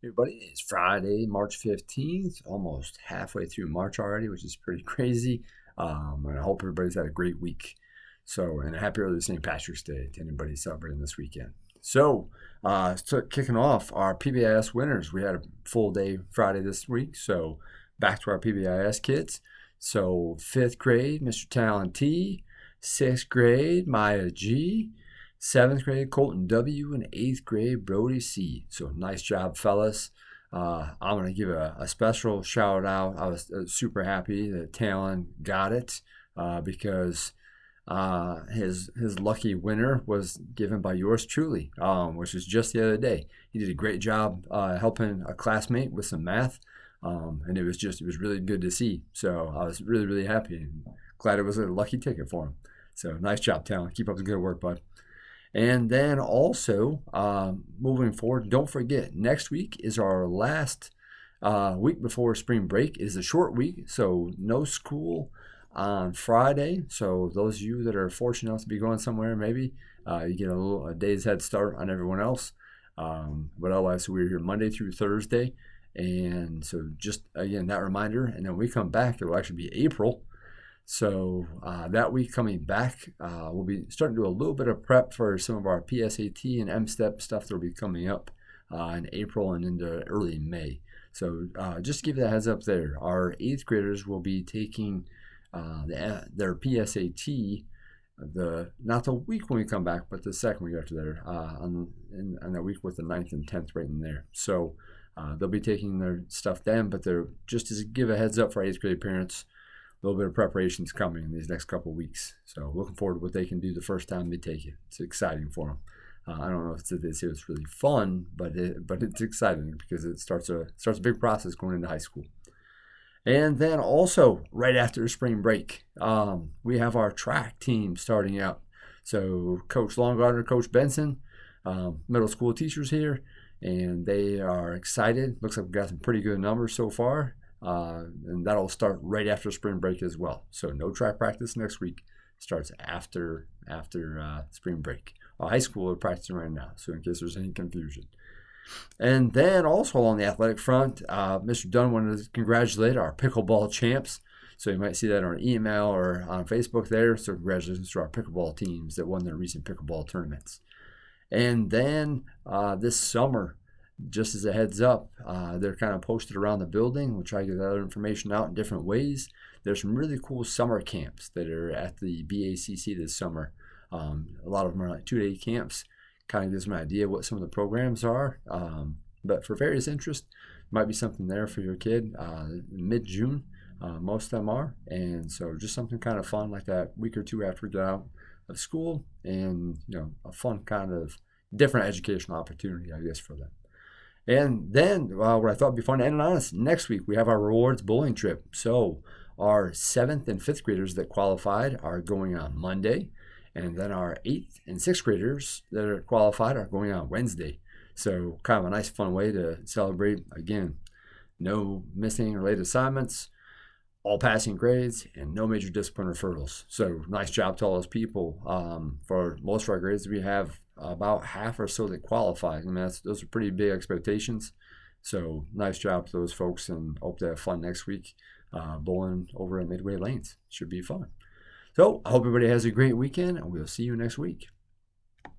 Everybody, it's Friday, March 15th, almost halfway through March already, which is pretty crazy. And I hope everybody's had a great week. And a happy early St. Patrick's Day to anybody celebrating this weekend. Kicking off our PBIS winners. We had a full day Friday this week, so back to our PBIS kids. So 5th grade, Mr. Talon T, 6th grade, Maya G, 7th grade, Colton W, and 8th grade, Brody C. So nice job, fellas. I'm going to give a special shout out. I was super happy that Talon got it because his lucky winner was given by yours truly, which was just the other day. He did a great job helping a classmate with some math, and it was really good to see. So I was really, really happy and glad it was a lucky ticket for him. So nice job, Talon. Keep up the good work, bud. And then also, moving forward, don't forget, next week is our last week before spring break. It is a short week, so no school on Friday. So those of you that are fortunate enough to be going somewhere, maybe you get a day's head start on everyone else. But otherwise, we're here Monday through Thursday. And so just, again, that reminder. And then when we come back, it will actually be April. So that week coming back, we'll be starting to do a little bit of prep for some of our PSAT and M-STEP stuff that will be coming up in April and into early May. So just to give you a heads up there, our 8th graders will be taking their PSAT not the week when we come back, but the second week after there, on that week with the 9th and 10th right in there. So they'll be taking their stuff then, but they're just to give a heads up for 8th grade parents. A little bit of preparations coming in these next couple of weeks. So looking forward to what they can do the first time they take it. It's exciting for them. I don't know if they say it's really fun, but it's exciting because it starts a big process going into high school. And then also right after spring break, we have our track team starting out. So Coach Longardner, Coach Benson, middle school teachers here, and they are excited. Looks like we've got some pretty good numbers so far. And that'll start right after spring break as well. So no track practice next week. Starts after spring break. High school are practicing right now, so in case there's any confusion. And then also on the athletic front, Mr. Dunn wanted to congratulate our Pickleball Champs. So you might see that on our email or on Facebook there. So congratulations to our pickleball teams that won their recent pickleball tournaments. And then this summer, just as a heads up, they're kind of posted around the building. We'll try to get other information out in different ways. There's some really cool summer camps that are at the BACC this summer. A lot of them are like 2-day camps. Kind of gives them an idea what some of the programs are. But for various interests, might be something there for your kid. Mid-June, most of them are. And so just something kind of fun like that week or two after we get out of school. And, a fun kind of different educational opportunity, I guess, for them. And then, what I thought would be fun to end on is next week we have our rewards bowling trip. So our 7th and 5th graders that qualified are going on Monday. And then our 8th and 6th graders that are qualified are going on Wednesday. So kind of a nice fun way to celebrate. Again, no missing related assignments, all passing grades, and no major discipline referrals. So nice job to all those people. For most of our grades, we have about half or so that qualify. I mean, those are pretty big expectations. So nice job to those folks, and hope they have fun next week bowling over at Midway Lanes. Should be fun. So I hope everybody has a great weekend, and we'll see you next week.